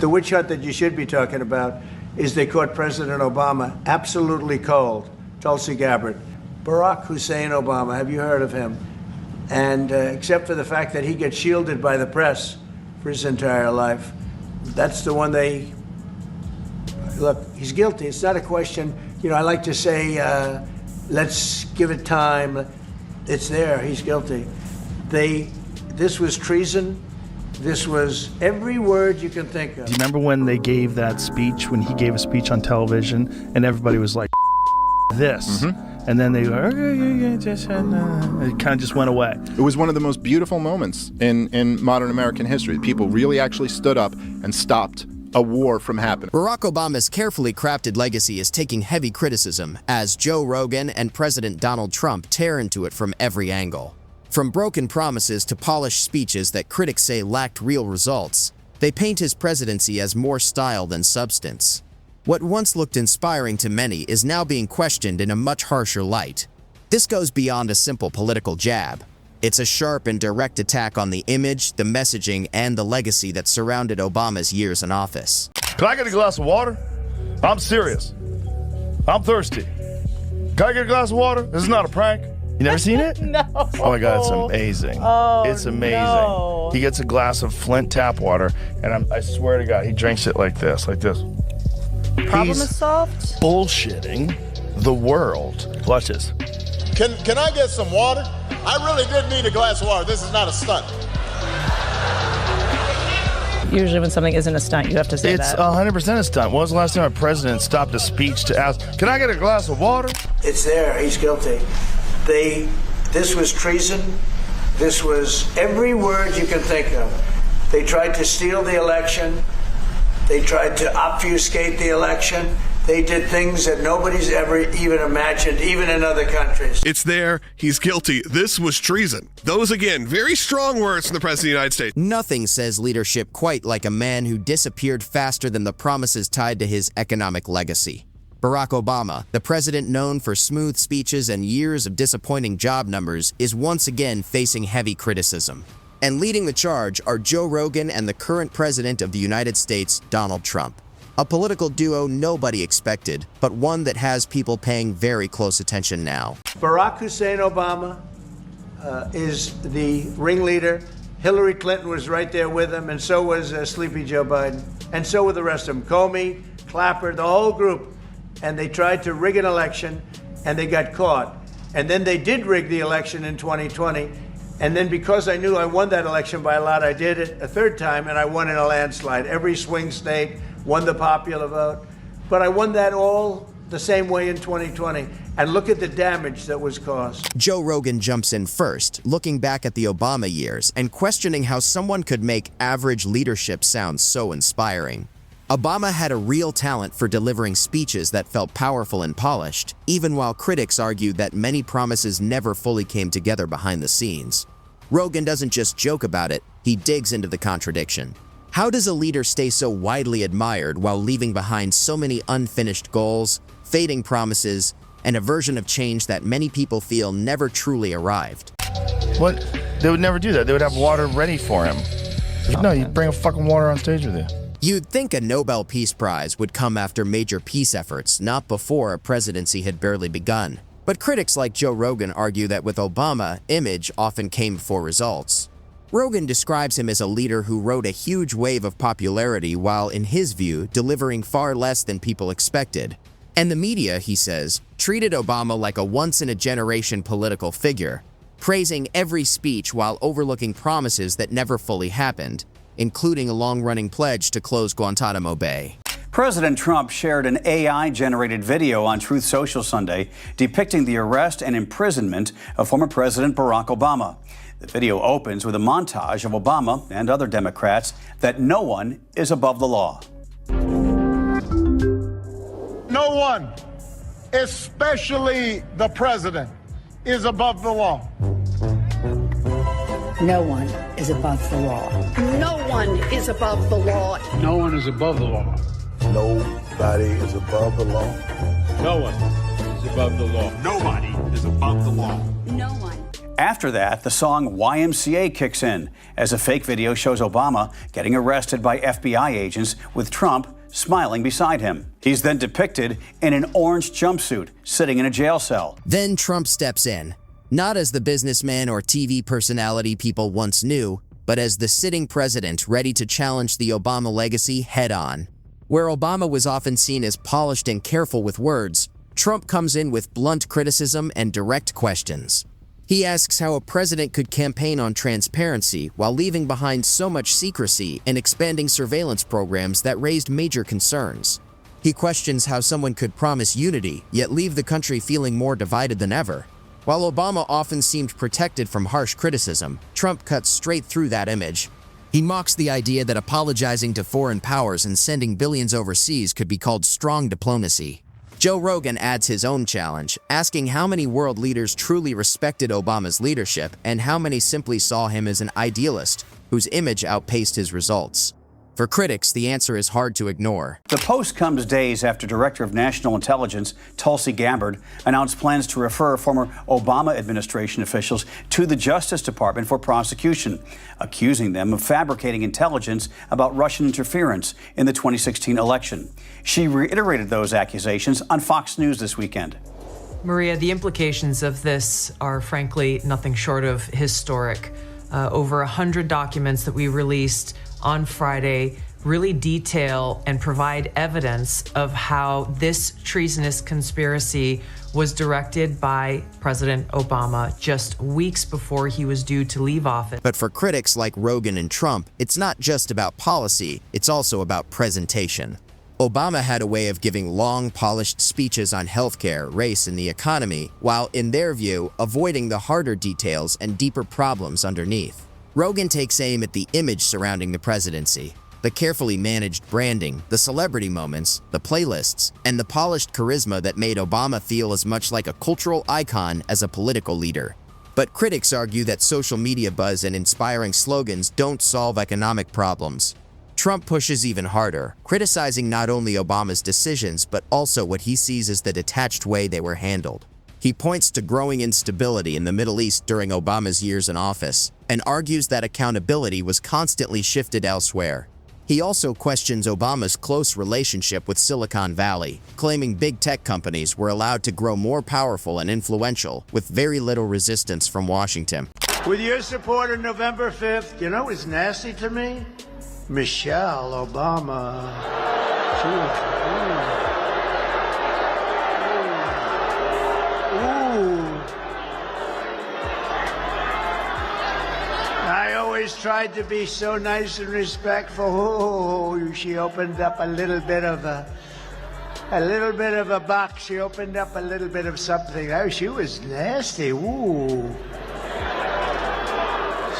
the witch hunt that you should be talking about is they caught President Obama absolutely cold. Tulsi Gabbard. Barack Hussein Obama, have you heard of him? And except for the fact that he gets shielded by the press for his entire life, that's the one they, look, he's guilty. It's not a question, you know, I like to say, let's give it time. It's there, he's guilty. This was treason. This was every word you can think of. Do you remember when they gave that speech, when he gave a speech on television, and everybody was like, this? Mm-hmm. And then they go, it kind of just went away. It was one of the most beautiful moments in modern American history. People really actually stood up and stopped a war from happening. Barack Obama's carefully crafted legacy is taking heavy criticism as Joe Rogan and President Donald Trump tear into it from every angle. From broken promises to polished speeches that critics say lacked real results, they paint his presidency as more style than substance. What once looked inspiring to many is now being questioned in a much harsher light. This goes beyond a simple political jab. It's a sharp and direct attack on the image, the messaging, and the legacy that surrounded Obama's years in office. Can I get a glass of water? I'm serious. I'm thirsty. Can I get a glass of water? This is not a prank. You never seen it? No. Oh my God, it's amazing. Oh, it's amazing. No. He gets a glass of Flint tap water, and I swear to God, he drinks it like this, Problem He's is solved? bullshitting the world. Watch this. Can I get some water? I really did need a glass of water. This is not a stunt. Usually when something isn't a stunt, you have to say It's that. 100% a stunt. When was the last time a president stopped a speech to ask, can I get a glass of water? It's there, he's guilty. This was treason. This was every word you can think of. They tried to steal the election. They tried to obfuscate the election. They did things that nobody's ever even imagined, even in other countries. It's there. He's guilty. This was treason. Those, again, very strong words from the President of the United States. Nothing says leadership quite like a man who disappeared faster than the promises tied to his economic legacy. Barack Obama, the president known for smooth speeches and years of disappointing job numbers, is once again facing heavy criticism. And leading the charge are Joe Rogan and the current president of the United States, Donald Trump. A political duo nobody expected, but one that has people paying very close attention now. Barack Hussein Obama is the ringleader. Hillary Clinton was right there with him, and so was Sleepy Joe Biden. And so were the rest of them. Comey, Clapper, the whole group. And they tried to rig an election, and they got caught. And then they did rig the election in 2020. And then because I knew I won that election by a lot, I did it a third time, and I won in a landslide. Every swing state, won the popular vote. But I won that all the same way in 2020. And look at the damage that was caused. Joe Rogan jumps in first, looking back at the Obama years and questioning how someone could make average leadership sound so inspiring. Obama had a real talent for delivering speeches that felt powerful and polished, even while critics argued that many promises never fully came together behind the scenes. Rogan doesn't just joke about it, he digs into the contradiction. How does a leader stay so widely admired while leaving behind so many unfinished goals, fading promises, and a version of change that many people feel never truly arrived? What? They would never do that. They would have water ready for him. No, you bring a fucking water on stage with you. You'd think a Nobel Peace Prize would come after major peace efforts, not before a presidency had barely begun. But critics like Joe Rogan argue that with Obama, image often came before results. Rogan describes him as a leader who rode a huge wave of popularity while, in his view, delivering far less than people expected. And the media, he says, treated Obama like a once-in-a-generation political figure, praising every speech while overlooking promises that never fully happened, including a long-running pledge to close Guantanamo Bay. President Trump shared an AI-generated video on Truth Social Sunday depicting the arrest and imprisonment of former President Barack Obama. The video opens with a montage of Obama and other Democrats that no one is above the law. No one, especially the president, is above the law. No one is above the law. No one is above the law. No one is above the law. Nobody is above the law. No one is above the law. Nobody is above the law. No one After that, the song YMCA kicks in as a fake video shows Obama getting arrested by FBI agents with Trump smiling beside him. He's then depicted in an orange jumpsuit sitting in a jail cell. Then Trump steps in, not as the businessman or TV personality people once knew, but as the sitting president ready to challenge the Obama legacy head-on. Where Obama was often seen as polished and careful with words, Trump comes in with blunt criticism and direct questions. He asks how a president could campaign on transparency while leaving behind so much secrecy and expanding surveillance programs that raised major concerns. He questions how someone could promise unity, yet leave the country feeling more divided than ever. While Obama often seemed protected from harsh criticism, Trump cuts straight through that image. He mocks the idea that apologizing to foreign powers and sending billions overseas could be called strong diplomacy. Joe Rogan adds his own challenge, asking how many world leaders truly respected Obama's leadership and how many simply saw him as an idealist whose image outpaced his results. For critics, the answer is hard to ignore. The post comes days after Director of National Intelligence Tulsi Gabbard announced plans to refer former Obama administration officials to the Justice Department for prosecution, accusing them of fabricating intelligence about Russian interference in the 2016 election. She reiterated those accusations on Fox News this weekend. Maria, the implications of this are frankly nothing short of historic. Over 100 documents that we released on Friday really detail and provide evidence of how this treasonous conspiracy was directed by President Obama just weeks before he was due to leave office. But for critics like Rogan and Trump, it's not just about policy, it's also about presentation. Obama had a way of giving long, polished speeches on healthcare, race, and the economy, while, in their view, avoiding the harder details and deeper problems underneath. Rogan takes aim at the image surrounding the presidency, the carefully managed branding, the celebrity moments, the playlists, and the polished charisma that made Obama feel as much like a cultural icon as a political leader. But critics argue that social media buzz and inspiring slogans don't solve economic problems. Trump pushes even harder, criticizing not only Obama's decisions but also what he sees as the detached way they were handled. He points to growing instability in the Middle East during Obama's years in office and argues that accountability was constantly shifted elsewhere. He also questions Obama's close relationship with Silicon Valley, claiming big tech companies were allowed to grow more powerful and influential with very little resistance from Washington. With your support on November 5th, you know what's nasty to me? Michelle Obama. She was, I always tried to be so nice and respectful. Oh, she opened up a little bit of a box. She opened up a little bit of something. Oh, she was nasty. Ooh.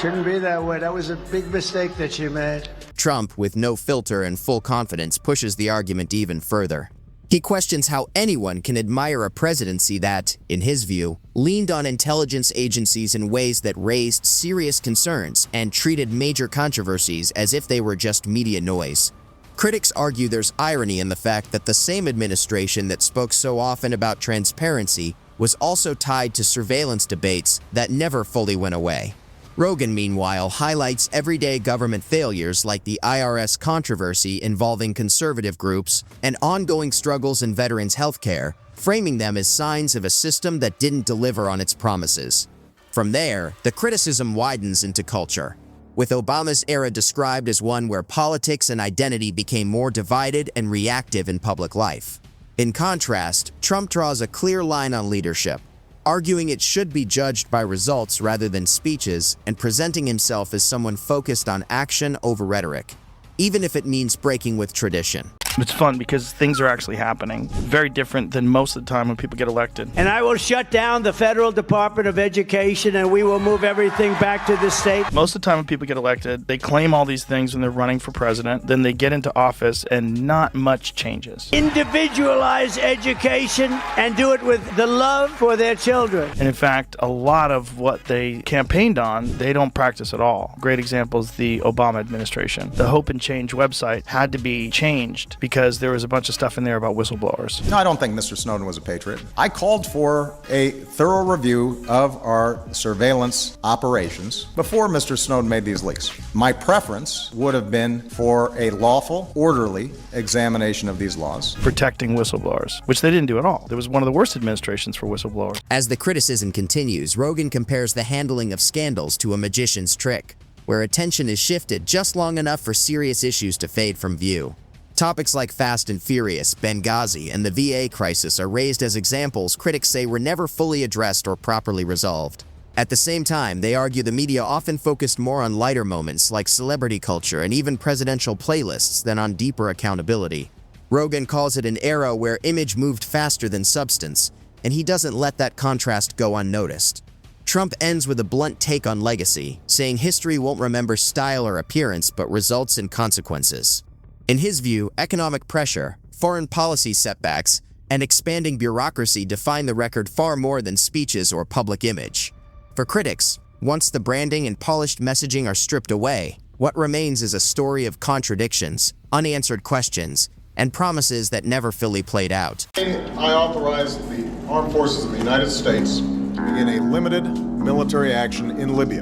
Shouldn't be that way. That was a big mistake that she made. Trump, with no filter and full confidence, pushes the argument even further. He questions how anyone can admire a presidency that, in his view, leaned on intelligence agencies in ways that raised serious concerns and treated major controversies as if they were just media noise. Critics argue there's irony in the fact that the same administration that spoke so often about transparency was also tied to surveillance debates that never fully went away. Rogan, meanwhile, highlights everyday government failures like the IRS controversy involving conservative groups and ongoing struggles in veterans' healthcare, framing them as signs of a system that didn't deliver on its promises. From there, the criticism widens into culture, with Obama's era described as one where politics and identity became more divided and reactive in public life. In contrast, Trump draws a clear line on leadership, arguing it should be judged by results rather than speeches and presenting himself as someone focused on action over rhetoric, even if it means breaking with tradition. It's fun because things are actually happening. Very different than most of the time when people get elected. And I will shut down the Federal Department of Education and we will move everything back to the state. Most of the time when people get elected, they claim all these things when they're running for president. Then they get into office and not much changes. Individualize education and do it with the love for their children. And in fact, a lot of what they campaigned on, they don't practice at all. Great example is the Obama administration. The Hope and Change website had to be changed because there was a bunch of stuff in there about whistleblowers. No, I don't think Mr. Snowden was a patriot. I called for a thorough review of our surveillance operations before Mr. Snowden made these leaks. My preference would have been for a lawful, orderly examination of these laws. Protecting whistleblowers, which they didn't do at all. It was one of the worst administrations for whistleblowers. As the criticism continues, Rogan compares the handling of scandals to a magician's trick, where attention is shifted just long enough for serious issues to fade from view. Topics like Fast and Furious, Benghazi, and the VA crisis are raised as examples critics say were never fully addressed or properly resolved. At the same time, they argue the media often focused more on lighter moments like celebrity culture and even presidential playlists than on deeper accountability. Rogan calls it an era where image moved faster than substance, and he doesn't let that contrast go unnoticed. Trump ends with a blunt take on legacy, saying history won't remember style or appearance but results and consequences. In his view, economic pressure, foreign policy setbacks, and expanding bureaucracy define the record far more than speeches or public image. For critics, once the branding and polished messaging are stripped away, what remains is a story of contradictions, unanswered questions, and promises that never fully played out. I authorize the Armed Forces of the United States to begin a limited military action in Libya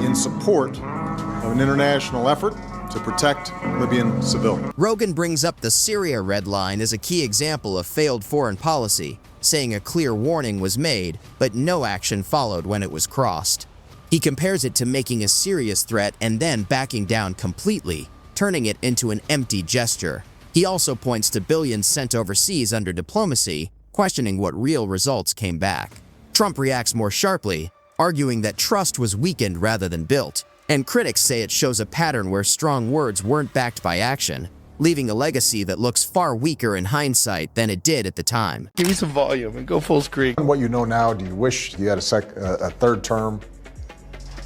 in support of an international effort to protect Libyan civilians. Rogan brings up the Syria red line as a key example of failed foreign policy, saying a clear warning was made, but no action followed when it was crossed. He compares it to making a serious threat and then backing down completely, turning it into an empty gesture. He also points to billions sent overseas under diplomacy, questioning what real results came back. Trump reacts more sharply, arguing that trust was weakened rather than built, and critics say it shows a pattern where strong words weren't backed by action, leaving a legacy that looks far weaker in hindsight than it did at the time. Give me some volume and go full screen. What you know now, do you wish you had a third term?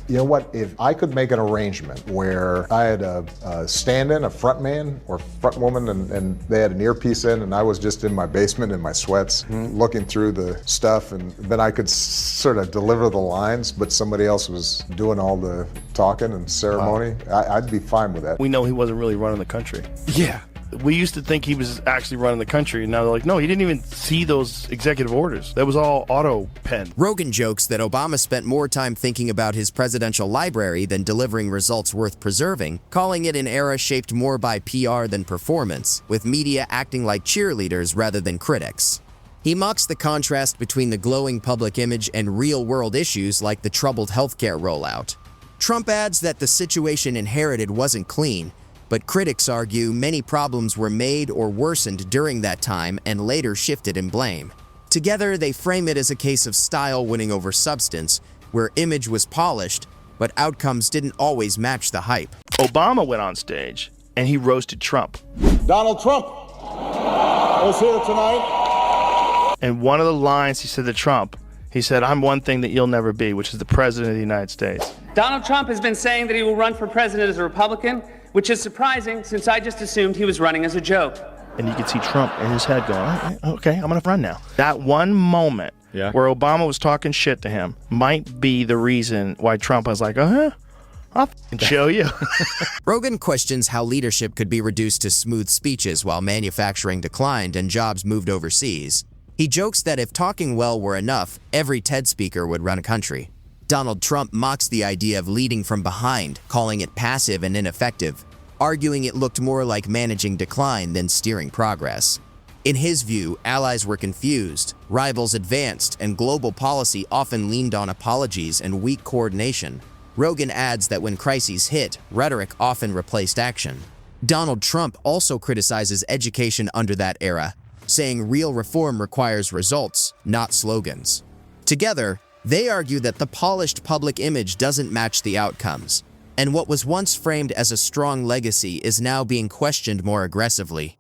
You know what, if I could make an arrangement where I had a stand-in, a front man or front woman, and they had an earpiece in, and I was just in my basement in my sweats looking through the stuff, and then I could sort of deliver the lines, but somebody else was doing all the talking and ceremony, I'd be fine with that. We know he wasn't really running the country. Yeah. We used to think he was actually running the country, and now they're like, no, he didn't even see those executive orders. That was all auto-pen. Rogan jokes that Obama spent more time thinking about his presidential library than delivering results worth preserving, calling it an era shaped more by PR than performance, with media acting like cheerleaders rather than critics. He mocks the contrast between the glowing public image and real-world issues like the troubled healthcare rollout. Trump adds that the situation inherited wasn't clean, but critics argue many problems were made or worsened during that time and later shifted in blame. Together, they frame it as a case of style winning over substance, where image was polished, but outcomes didn't always match the hype. Obama went on stage, and he roasted Trump. Donald Trump is here tonight. And one of the lines he said to Trump, he said, "I'm one thing that you'll never be," which is the president of the United States. Donald Trump has been saying that he will run for president as a Republican, which is surprising since I just assumed he was running as a joke. And you could see Trump in his head going, okay, I'm going to run now. That one moment where Obama was talking shit to him might be the reason why Trump was like, I'll show you. Rogan questions how leadership could be reduced to smooth speeches while manufacturing declined and jobs moved overseas. He jokes that if talking well were enough, every TED speaker would run a country. Donald Trump mocks the idea of leading from behind, calling it passive and ineffective, arguing it looked more like managing decline than steering progress. In his view, allies were confused, rivals advanced, and global policy often leaned on apologies and weak coordination. Rogan adds that when crises hit, rhetoric often replaced action. Donald Trump also criticizes education under that era, saying real reform requires results, not slogans. Together, they argue that the polished public image doesn't match the outcomes, and what was once framed as a strong legacy is now being questioned more aggressively.